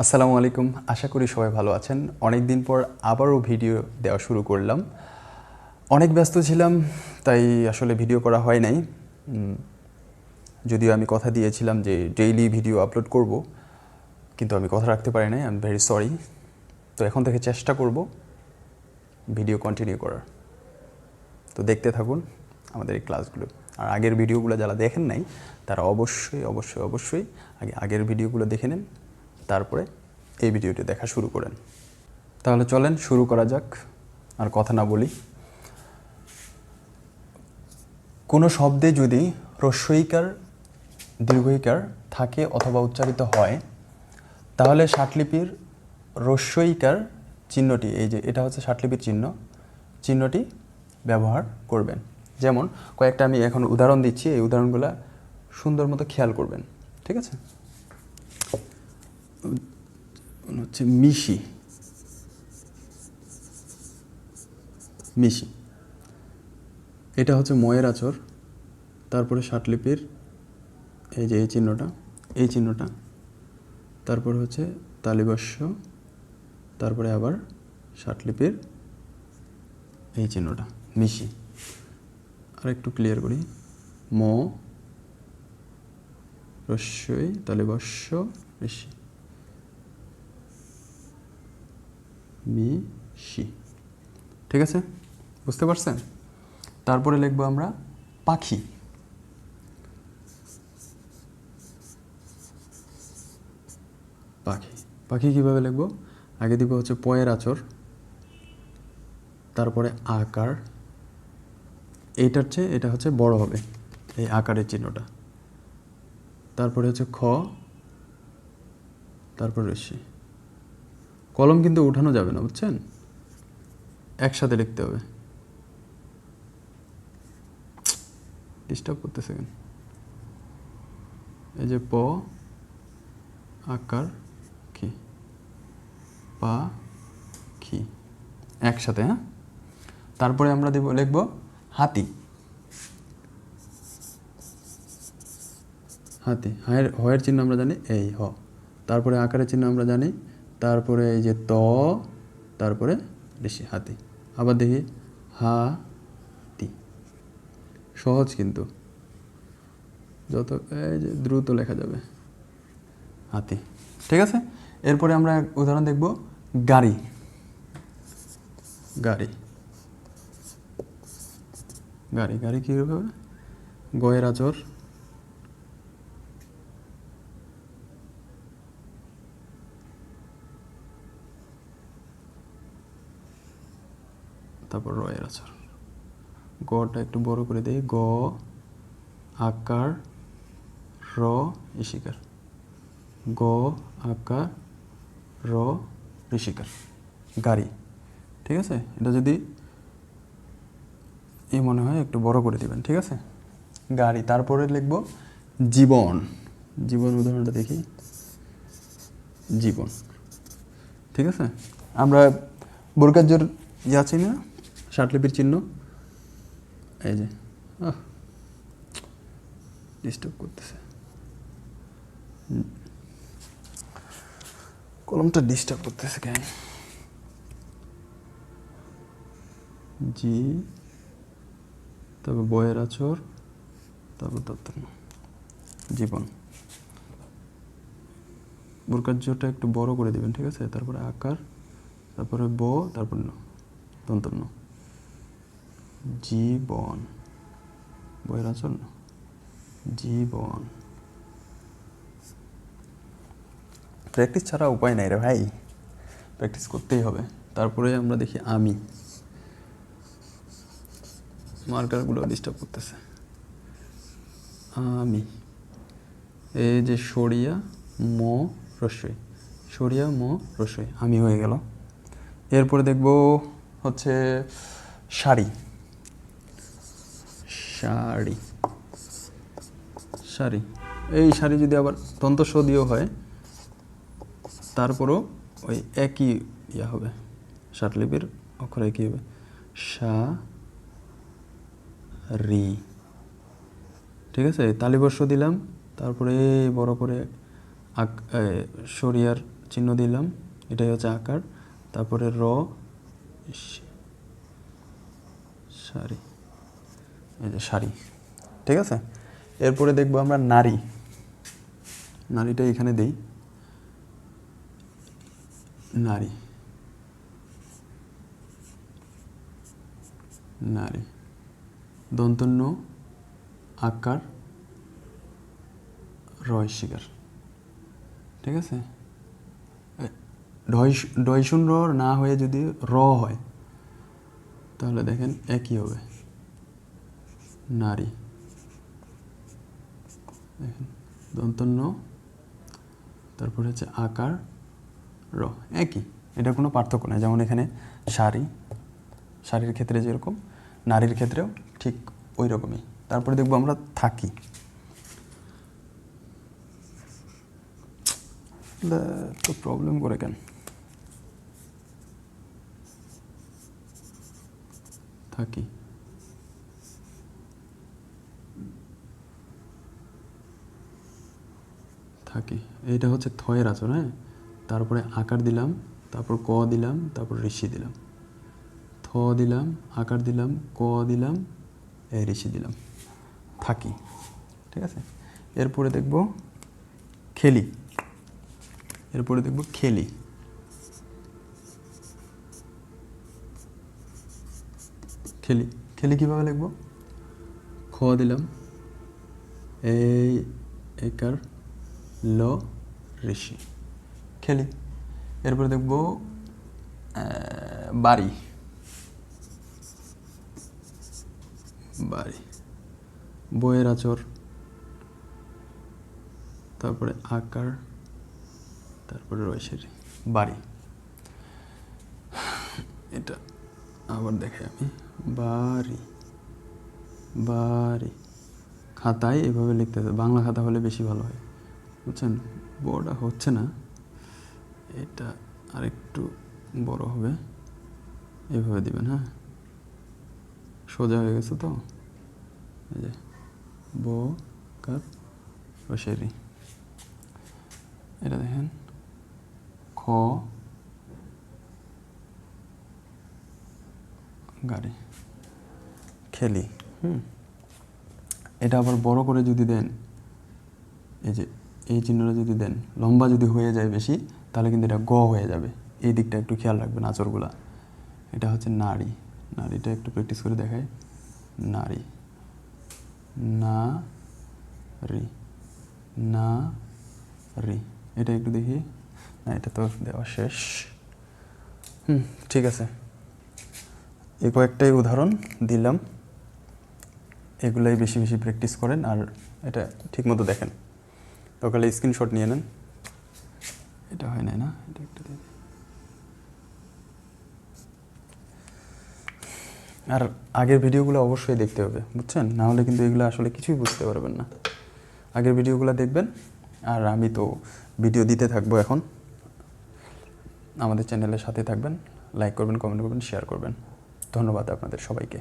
আসসালামু আলাইকুম, আশা করি সবাই ভালো আছেন। অনেক দিন পর আবারও ভিডিও দেওয়া শুরু করলাম। অনেক ব্যস্ত ছিলাম, তাই আসলে ভিডিও করা হয় নাই। যদিও আমি কথা দিয়েছিলাম যে ডেইলি ভিডিও আপলোড করব, কিন্তু আমি কথা রাখতে পারি নাই। I am very sorry. তো এখন থেকে চেষ্টা করব ভিডিও কন্টিনিউ করার। তো দেখতে থাকুন আমাদের এই ক্লাসগুলো। আর আগের ভিডিওগুলো যারা দেখেন নাই তারা অবশ্যই আগের ভিডিওগুলো দেখে নেন, তারপরে এই ভিডিওটি দেখা শুরু করেন। তাহলে চলেন শুরু করা যাক, আর কথা না বলি। কোনো শব্দে যদি হ্রস্বইকার দীর্ঘইকার থাকে অথবা উচ্চারিত হয়, তাহলে ষাটলিপির হ্রস্বইকার চিহ্নটি, এই যে এটা হচ্ছে ষাটলিপির চিহ্নটি ব্যবহার করবেন। যেমন কয়েকটা আমি এখন উদাহরণ দিচ্ছি, এই উদাহরণগুলো সুন্দর মতো খেয়াল করবেন, ঠিক আছে? হচ্ছে মিশি, মিশি, এটা হচ্ছে ময়ের আচর, তারপরে ষাটলিপির এই যে এই চিহ্নটা, তারপর হচ্ছে তালিবাস্য, তারপরে আবার ষাটলিপির এই চিহ্নটা, মিশি। আর একটু ক্লিয়ার করি, ম রস্যই তালিবাস্য ঋষি, মিশি। ঠিক আছে, বুঝতে পারছেন? তারপরে লিখবো আমরা পাখি। পাখি, পাখি কীভাবে লিখবো? আগে দিব হচ্ছে পয়ের আচর, তারপরে আকার, এটা হচ্ছে বড় হবে, এই আকারের চিহ্নটা, তারপরে হচ্ছে খ, তারপর ঋষি। কলম কিন্তু উঠানো যাবে না, বুঝছেন? একসাথে লিখতে হবে। ডিস্টার্ব করতেছে কেন? এই যে প আকার খি, পা খি, একসাথে। হ্যাঁ, তারপরে আমরা লিখব হাতি। হাতি, হয়ের চিহ্ন আমরা জানি এই হ, তারপরে আকারের চিহ্ন আমরা জানি, তারপরে এই যে ত, তারপরে ঋষি, হাতি। আবার দেখি হাতি, সহজ কিন্তু যত এই যে দ্রুত লেখা যাবে, হাতি। ঠিক আছে, এরপরে আমরা উদাহরণ দেখব গাড়ি। গাড়ি, গাড়ি, গাড়ি কীভাবে? গয়ের আচর, তারপর রয়ের আচর, গটা একটু বড় করে দেই, গ আকার র ঋষিকার, গ আকার র ঋষিকার, গাড়ি। ঠিক আছে, এটা যদি এই মনে হয় একটু বড় করে দিবেন, ঠিক আছে? গাড়ি। তারপরে লিখব জীবন। জীবন উদাহরণটা দেখি, জীবন। ঠিক আছে, আমরা বর্গাজ্যর আছি না, ষাটলিপির চিহ্ন, এই যে ডিস্টার্ব করতেছে, কলমটা ডিস্টার্ব করতেছে কেন? জি, তারপর বয়ের আচর, তারপর জীবন। বর্গাজ্যটা একটু বড় করে দিবেন, ঠিক আছে? তারপরে আকার, তারপরে ব, তারপর দন্তন্য, জীবন, বয়ের আচর, জীবন। প্র্যাকটিস ছাড়া উপায় নাই রে ভাই, প্র্যাকটিস করতেই হবে। তারপরে আমরা দেখি আমি। মার্কারগুলো ডিস্টার্ব করতেছে। আমি, এই যে সরিয়া ম রস্যই, সরিয়া ম রস্যই, আমি হয়ে গেল। এরপরে দেখব হচ্ছে শাড়ি। শাড়ি, শাড়ি, এই শাড়ি যদি আবার দন্তস্ব দিয়েও হয়, তারপরও ওই একই ইয়া হবে, ষাটলিপির অক্ষর একই হবে, সা রি। ঠিক আছে, তালিবর্ষ দিলাম, তারপরে বড় করে সরিয়ার চিহ্ন দিলাম, এটাই হচ্ছে আকার। তারপরে র শাড়ি, এই যে শাড়ি, ঠিক আছে। এরপরে দেখবো আমরা নারী, নারীটা এখানে দেই, নারী, নারী, দন্তন্য আকার রয় শিকার, ঠিক আছে। ডয়শুন র না হয়ে যদি র হয় তাহলে দেখেন একই হবে, নারী, দেখেন দন্তন্য তারপরে হচ্ছে আকার র, একই, এটা কোনো পার্থক্য নেই। যেমন এখানে শাড়ি, শাড়ির ক্ষেত্রে যেরকম নারীর ক্ষেত্রেও ঠিক ওই রকমই। তারপরে দেখবো আমরা থাকি, তো প্রবলেম করে কেন, থাকি, থাকি, এইটা হচ্ছে থয়ের আচর, হ্যাঁ। তারপরে আকার দিলাম, তারপর ক দিলাম, তারপর ঋষি দিলাম, থ দিলাম, আকার দিলাম, ক দিলাম, এই ঋষি দিলাম, থাকি, ঠিক আছে। এরপরে দেখব খেলি, এরপরে দেখব খেলি, খেলি, খেলি কীভাবে লিখব, খ দিলাম, এই একার ল ঋষি, খেলি। এরপরে দেখব বাড়ি, বাড়ি, বইয়ের আচর, তারপরে আকার, তারপরে রয়েছে বাড়ি। এটা আবার দেখে আমি, বাড়ি, বাড়ি, খাতায় এভাবে লিখতে হবে, বাংলা খাতা হলে বেশি ভালো হয়, বুঝছেন। বড়টা হচ্ছে না, এটা আরেকটু বড় হবে, এভাবে দিবেন, হ্যাঁ, সোজা হয়ে গেছে তো, এই যে ব কার রসেরি, এটা দেখেন খ গাড়ি, খেলি। এটা আবার বড় করে যদি দেন, এই যে এই চিহ্নটা যদি দেন, লম্বা যদি হয়ে যায় বেশি, তাহলে কিন্তু এটা গ হয়ে যাবে, এই দিকটা একটু খেয়াল রাখবেন আচরগুলা। এটা হচ্ছে নারী, নারীটা একটু প্র্যাকটিস করে দেখায়, নারী, না রি, না রি, এটা একটু দেখি, না এটা তো দেওয়া শেষ। ঠিক আছে, এই কয়েকটাই উদাহরণ দিলাম, এগুলাই বেশি বেশি প্র্যাকটিস করেন আর এটা ঠিকমতো দেখেন। সকালে স্ক্রিনশট নিয়ে নেন, এটা হয় না, এটা একটা দিয়ে। আর আগের ভিডিওগুলো অবশ্যই দেখতে হবে, বুঝছেন, না হলে কিন্তু এগুলো আসলে কিছুই বুঝতে পারবেন না। আগের ভিডিওগুলো দেখবেন, আর আমি তো ভিডিও দিতে থাকবো এখন। আমাদের চ্যানেলের সাথে থাকবেন, লাইক করবেন, কমেন্ট করবেন, শেয়ার করবেন। ধন্যবাদ আপনাদের সবাইকে।